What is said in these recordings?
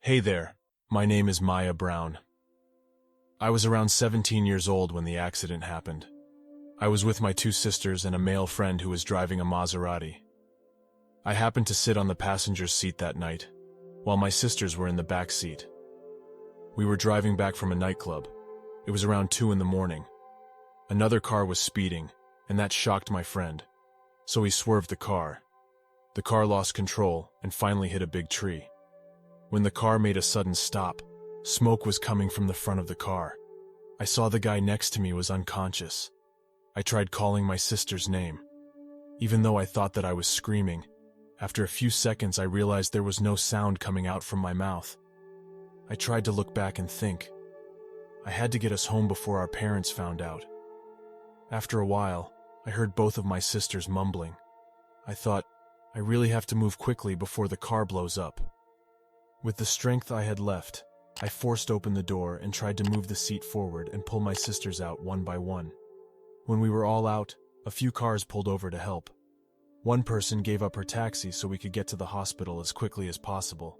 Hey there, my name is Maya Brown. I was around 17 years old when the accident happened. I was with my two sisters and a male friend who was driving a Maserati. I happened to sit on the passenger's seat that night, while my sisters were in the back seat. We were driving back from a nightclub. It was around 2 in the morning. Another car was speeding, and that shocked my friend, so he swerved the car. The car lost control and finally hit a big tree. When the car made a sudden stop, smoke was coming from the front of the car. I saw the guy next to me was unconscious. I tried calling my sister's name. Even though I thought that I was screaming, after a few seconds I realized there was no sound coming out from my mouth. I tried to look back and think. I had to get us home before our parents found out. After a while, I heard both of my sisters mumbling. I thought, I really have to move quickly before the car blows up. With the strength I had left, I forced open the door and tried to move the seat forward and pull my sisters out one by one. When we were all out, a few cars pulled over to help. One person gave up her taxi so we could get to the hospital as quickly as possible.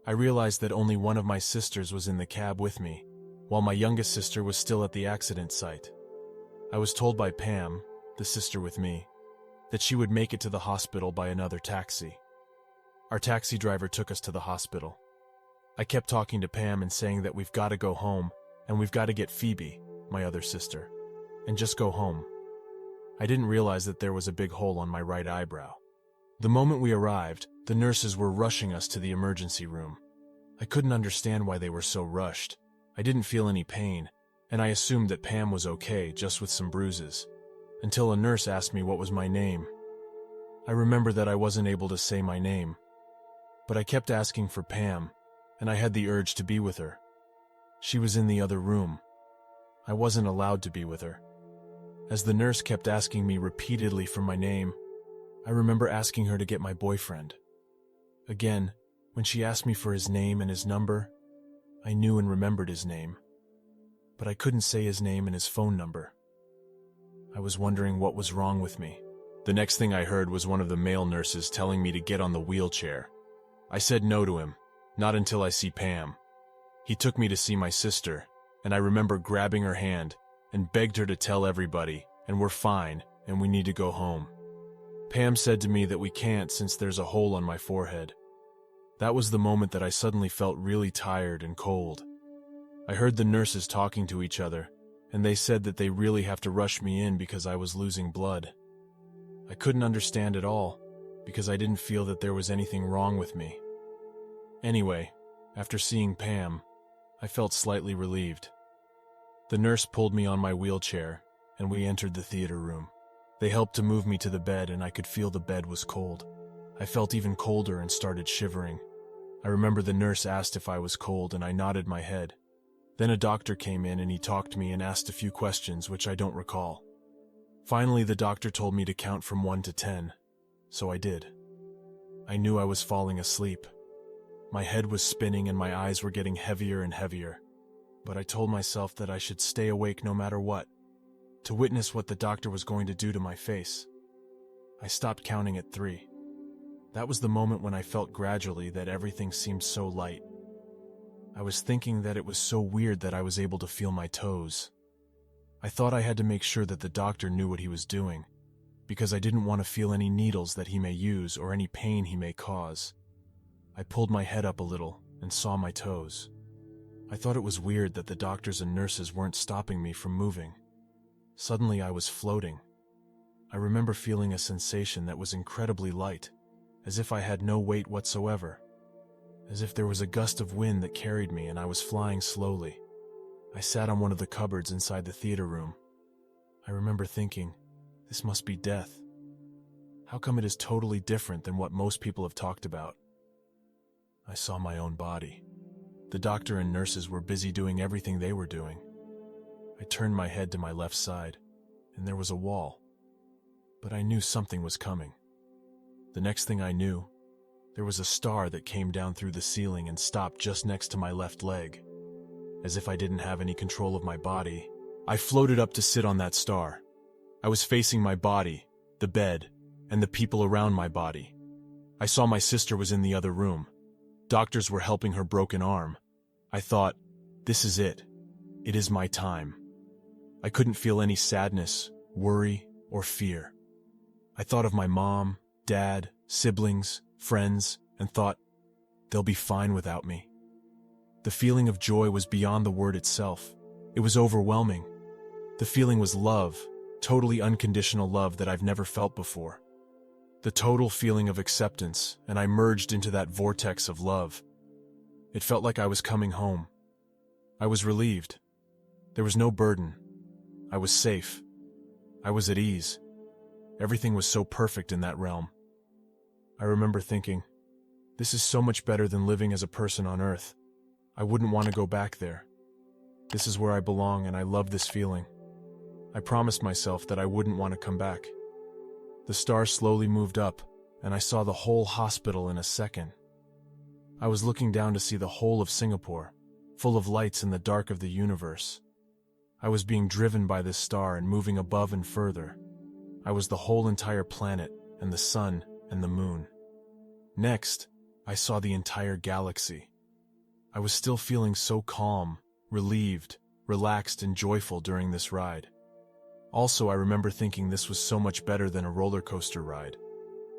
I realized that only one of my sisters was in the cab with me, while my youngest sister was still at the accident site. I was told by Pam, the sister with me, that she would make it to the hospital by another taxi. Our taxi driver took us to the hospital. I kept talking to Pam and saying that we've got to go home, and we've got to get Phoebe, my other sister, and just go home. I didn't realize that there was a big hole on my right eyebrow. The moment we arrived, the nurses were rushing us to the emergency room. I couldn't understand why they were so rushed. I didn't feel any pain, and I assumed that Pam was okay, just with some bruises, until a nurse asked me what was my name. I remember that I wasn't able to say my name, but I kept asking for Pam, and I had the urge to be with her. She was in the other room. I wasn't allowed to be with her. As the nurse kept asking me repeatedly for my name, I remember asking her to get my boyfriend. Again, when she asked me for his name and his number, I knew and remembered his name, but I couldn't say his name and his phone number. I was wondering what was wrong with me. The next thing I heard was one of the male nurses telling me to get on the wheelchair. I said no to him, not until I see Pam. He took me to see my sister, and I remember grabbing her hand and begged her to tell everybody, and we're fine, and we need to go home. Pam said to me that we can't since there's a hole on my forehead. That was the moment that I suddenly felt really tired and cold. I heard the nurses talking to each other, and they said that they really have to rush me in because I was losing blood. I couldn't understand at all, because I didn't feel that there was anything wrong with me. Anyway, after seeing Pam, I felt slightly relieved. The nurse pulled me on my wheelchair, and we entered the theater room. They helped to move me to the bed, and I could feel the bed was cold. I felt even colder and started shivering. I remember the nurse asked if I was cold, and I nodded my head. Then a doctor came in and he talked to me and asked a few questions which I don't recall. Finally, the doctor told me to count from 1 to 10, so I did. I knew I was falling asleep. My head was spinning and my eyes were getting heavier and heavier, but I told myself that I should stay awake no matter what, to witness what the doctor was going to do to my face. I stopped counting at 3. That was the moment when I felt gradually that everything seemed so light. I was thinking that it was so weird that I was able to feel my toes. I thought I had to make sure that the doctor knew what he was doing, because I didn't want to feel any needles that he may use or any pain he may cause. I pulled my head up a little and saw my toes. I thought it was weird that the doctors and nurses weren't stopping me from moving. Suddenly I was floating. I remember feeling a sensation that was incredibly light, as if I had no weight whatsoever, as if there was a gust of wind that carried me and I was flying slowly. I sat on one of the cupboards inside the theater room. I remember thinking, this must be death. How come it is totally different than what most people have talked about? I saw my own body. The doctor and nurses were busy doing everything they were doing. I turned my head to my left side, and there was a wall. But I knew something was coming. The next thing I knew, there was a star that came down through the ceiling and stopped just next to my left leg. As if I didn't have any control of my body, I floated up to sit on that star. I was facing my body, the bed, and the people around my body. I saw my sister was in the other room. Doctors were helping her broken arm. I thought, this is it. It is my time. I couldn't feel any sadness, worry, or fear. I thought of my mom, dad, siblings, friends, and thought, they'll be fine without me. The feeling of joy was beyond the word itself. It was overwhelming. The feeling was love, totally unconditional love that I've never felt before. The total feeling of acceptance, and I merged into that vortex of love. It felt like I was coming home. I was relieved. There was no burden. I was safe. I was at ease. Everything was so perfect in that realm. I remember thinking, this is so much better than living as a person on Earth. I wouldn't want to go back there. This is where I belong, and I love this feeling. I promised myself that I wouldn't want to come back. The stars slowly moved up, and I saw the whole hospital in a second. I was looking down to see the whole of Singapore, full of lights in the dark of the universe. I was being driven by this star and moving above and further. I was the whole entire planet, and the sun, and the moon. Next, I saw the entire galaxy. I was still feeling so calm, relieved, relaxed, and joyful during this ride. Also, I remember thinking this was so much better than a roller coaster ride.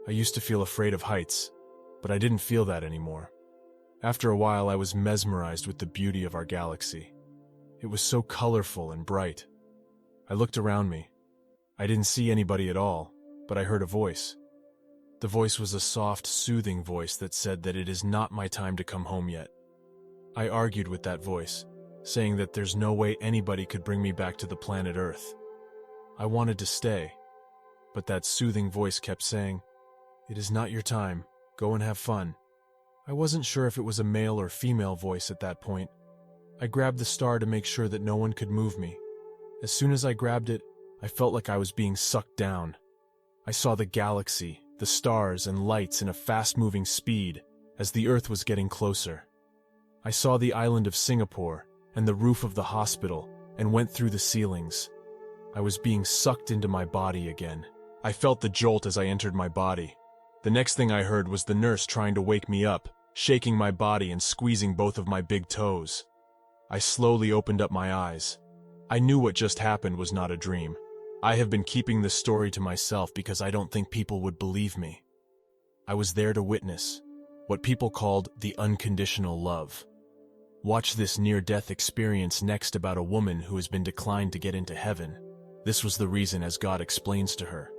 I used to feel afraid of heights, but I didn't feel that anymore. After a while, I was mesmerized with the beauty of our galaxy. It was so colorful and bright. I looked around me. I didn't see anybody at all, but I heard a voice. The voice was a soft, soothing voice that said that it is not my time to come home yet. I argued with that voice, saying that there's no way anybody could bring me back to the planet Earth. I wanted to stay, but that soothing voice kept saying, "It is not your time, go and have fun." I wasn't sure if it was a male or female voice at that point. I grabbed the star to make sure that no one could move me. As soon as I grabbed it, I felt like I was being sucked down. I saw the galaxy, the stars and lights in a fast-moving speed as the Earth was getting closer. I saw the island of Singapore and the roof of the hospital and went through the ceilings. I was being sucked into my body again. I felt the jolt as I entered my body. The next thing I heard was the nurse trying to wake me up, shaking my body and squeezing both of my big toes. I slowly opened up my eyes. I knew what just happened was not a dream. I have been keeping this story to myself because I don't think people would believe me. I was there to witness what people called the unconditional love. Watch this near-death experience next about a woman who has been declined to get into heaven. This was the reason, as God explains to her.